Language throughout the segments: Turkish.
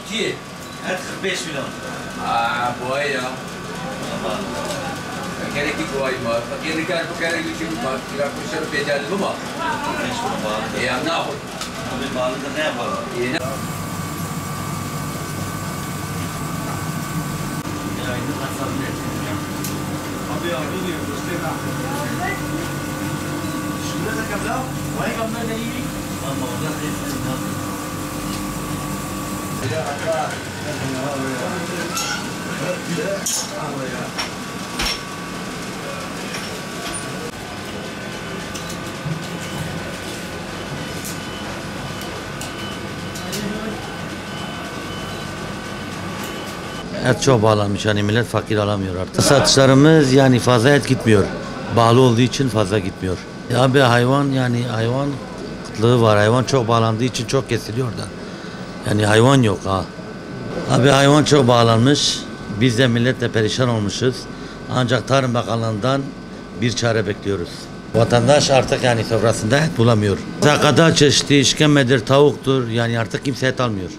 2. Et 45 milyon. Bu ay ya. Kaya bu ay mı? Fakir kan kaya YouTube bak kira kusur pejal bu mu? 45 milyon bağlı. Ne yapalım? Abi bağlı da ne yapalım? Yayını nasıl yapacağım? Abi diyor, göster. Şurada da kablo. Vay kablo da iyi. Ama orada da ya Allah. Et çok bağlanmış, yani millet fakir alamıyor artık. Satışlarımız yani fazla et gitmiyor. Bağlı olduğu için fazla gitmiyor. Abi hayvan, yani hayvan kıtlığı var. Hayvan çok bağlandığı için çok kesiliyor da. Yani hayvan yok ha. Abi hayvan çok bağlanmış. Biz de milletle perişan olmuşuz. Ancak Tarım Bakanlığı'ndan bir çare bekliyoruz. Vatandaş artık yani sofrasında et bulamıyor. Zakada çeşitli işkembedir, tavuktur. Yani artık kimse et almıyor.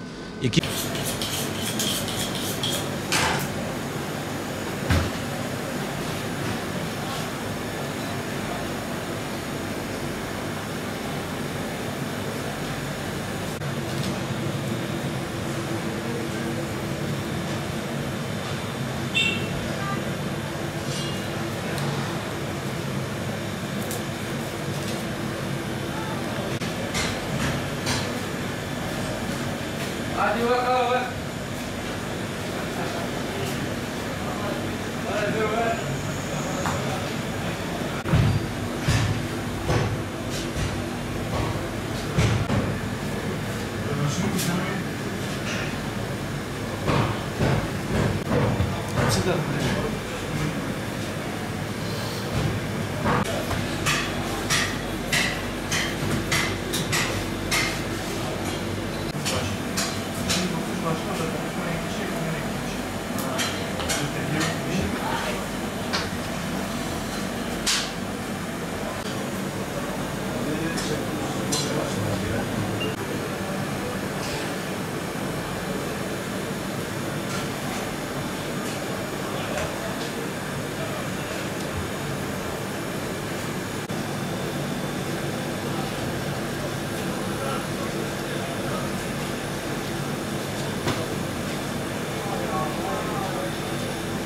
Hadi bakalım.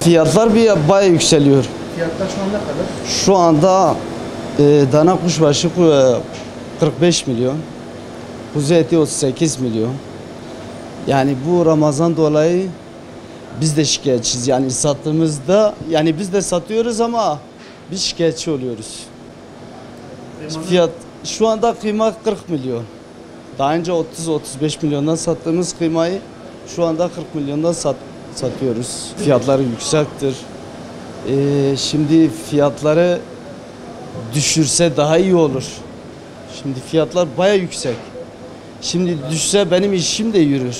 Fiyatlar bayağı yükseliyor. Fiyatlar şu an ne kadar? Şu anda dana kuşbaşı 45 milyon. Kuzu eti 38 milyon. Yani bu Ramazan dolayı biz de şikayetçiyiz. Yani sattığımızda, yani biz de satıyoruz ama biz şikayetçi oluyoruz. Fiyat şu anda kıyma 40 milyon. Daha önce 30-35 milyondan sattığımız kıymayı şu anda 40 milyondan satıyoruz. Fiyatları yüksektir. Şimdi fiyatları düşürse daha iyi olur. Şimdi fiyatlar baya yüksek. Şimdi düşse benim işim de yürür.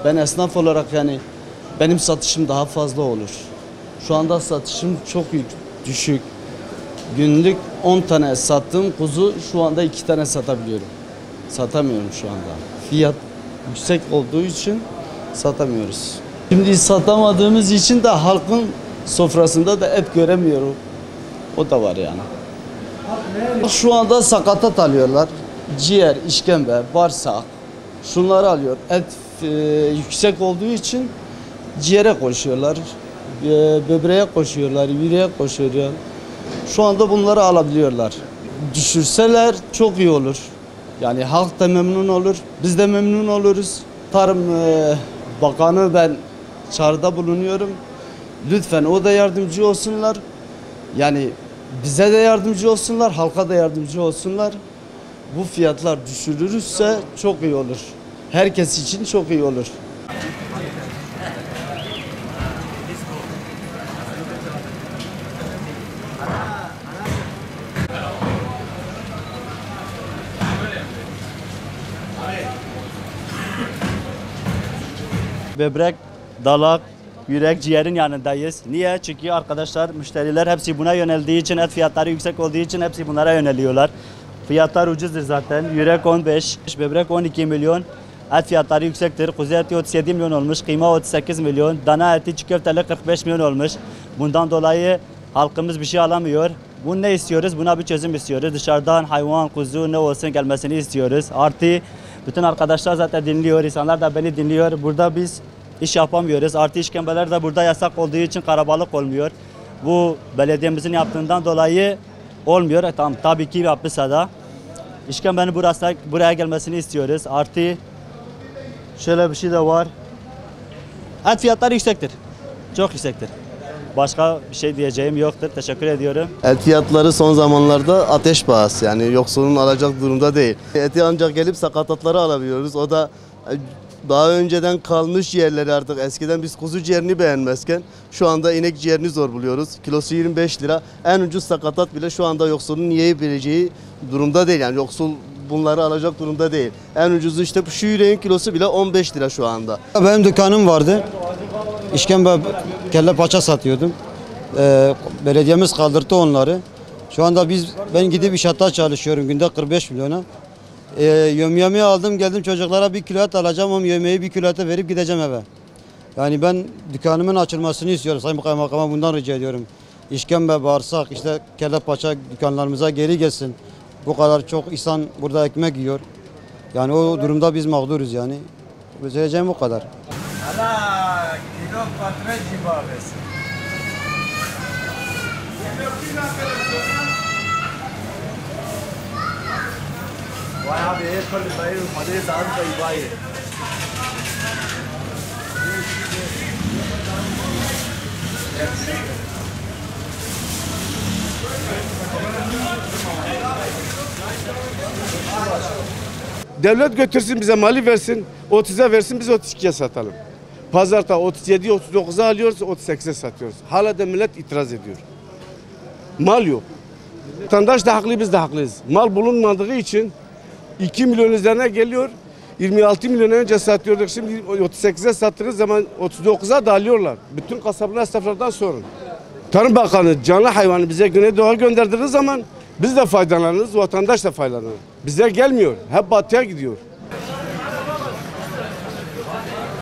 Ben esnaf olarak yani benim satışım daha fazla olur. Şu anda satışım çok düşük. Günlük 10 tane sattığım kuzu şu anda 2 tane satabiliyorum. Satamıyorum şu anda. Fiyat yüksek olduğu için satamıyoruz. Şimdi satamadığımız için de halkın sofrasında da et göremiyorum. O da var yani. Şu anda sakatat alıyorlar. Ciğer, işkembe, bağırsak. Şunları alıyor. Et yüksek olduğu için ciğere koşuyorlar. Böbreğe koşuyorlar, yüreğe koşuyorlar. Şu anda bunları alabiliyorlar. Düşürseler çok iyi olur. Yani halk da memnun olur. Biz de memnun oluruz. Tarım Bakanı ben çağrıda bulunuyorum. Lütfen o da yardımcı olsunlar. Yani bize de yardımcı olsunlar, halka da yardımcı olsunlar. Bu fiyatlar düşürülürse çok iyi olur. Herkes için çok iyi olur. Böbrek, dalak, yürek, ciğerin yanındayız. Niye? Çünkü arkadaşlar, müşteriler hepsi buna yöneldiği için, et fiyatları yüksek olduğu için hepsi bunlara yöneliyorlar. Fiyatlar ucuzdur zaten. Yürek 15, böbrek 12 milyon. Et fiyatları yüksektir. Kuzu eti 37 milyon olmuş, kıyma 38 milyon, dana eti çiğ köfteli 45 milyon olmuş. Bundan dolayı halkımız bir şey alamıyor. Bunu ne istiyoruz? Buna bir çözüm istiyoruz. Dışarıdan hayvan, kuzu ne olsun gelmesini istiyoruz. Artı bütün arkadaşlar zaten dinliyor, insanlar da beni dinliyor. Burada biz iş yapamıyoruz. Artı işkembeler de burada yasak olduğu için karabalık olmuyor. Bu belediyemizin yaptığından dolayı olmuyor. Tabii ki yapmışsa da. İşkembenin buraya gelmesini istiyoruz. Artı şöyle bir şey de var. Et fiyatları yüksektir. Çok yüksektir. Başka bir şey diyeceğim yoktur. Teşekkür ediyorum. Et fiyatları son zamanlarda ateş pahası, yani yoksulun alacak durumda değil. Eti ancak gelip sakatatları alabiliyoruz. O da daha önceden kalmış yerleri artık. Eskiden biz kuzu ciğerini beğenmezken şu anda inek ciğerini zor buluyoruz. Kilosu 25 lira. En ucuz sakatat bile şu anda yoksulun yiyebileceği durumda değil. Yani yoksul bunları alacak durumda değil. En ucuzu işte şu yüreğin kilosu bile 15 lira şu anda. Benim dükkanım vardı. İşkembe, kelle paça satıyordum. Belediyemiz kaldırdı onları. Şu anda ben gidip inşaatta çalışıyorum günde 45 milyona. Yömyeğimi aldım geldim çocuklara 1 kilo et alacağım ama yömyeği 1 kilo ete verip gideceğim eve. Yani ben dükkanımın açılmasını istiyorum. Sayın Kaymakam'a bundan rica ediyorum. İşkembe, bağırsak, işte kelle paça dükkanlarımıza geri gelsin. Bu kadar çok insan burada ekmek yiyor. Yani o durumda biz mağduruz yani. Söyleyeceğim bu kadar. Ana kilo patre civarız. Vay abi kol bayır madde zat bayır. Devlet götürsün bize mali versin, 30'a versin biz 32'ye satalım. Pazarda 37, 39'a alıyoruz, 38'e satıyoruz. Hala da millet itiraz ediyor. Mal yok. Vatandaş da haklı, biz de haklıyız. Mal bulunmadığı için 2 milyon üzerine geliyor. 26 milyon önce satıyorduk, şimdi 38'e sattığınız zaman 39'a da alıyorlar. Bütün kasabın esnaflardan sorun. Tarım Bakanı canlı hayvanı bize Güneydoğu'ya gönderdiği zaman biz de faydalanırız, vatandaş da faydalanır. Bize gelmiyor, hep batıya gidiyor.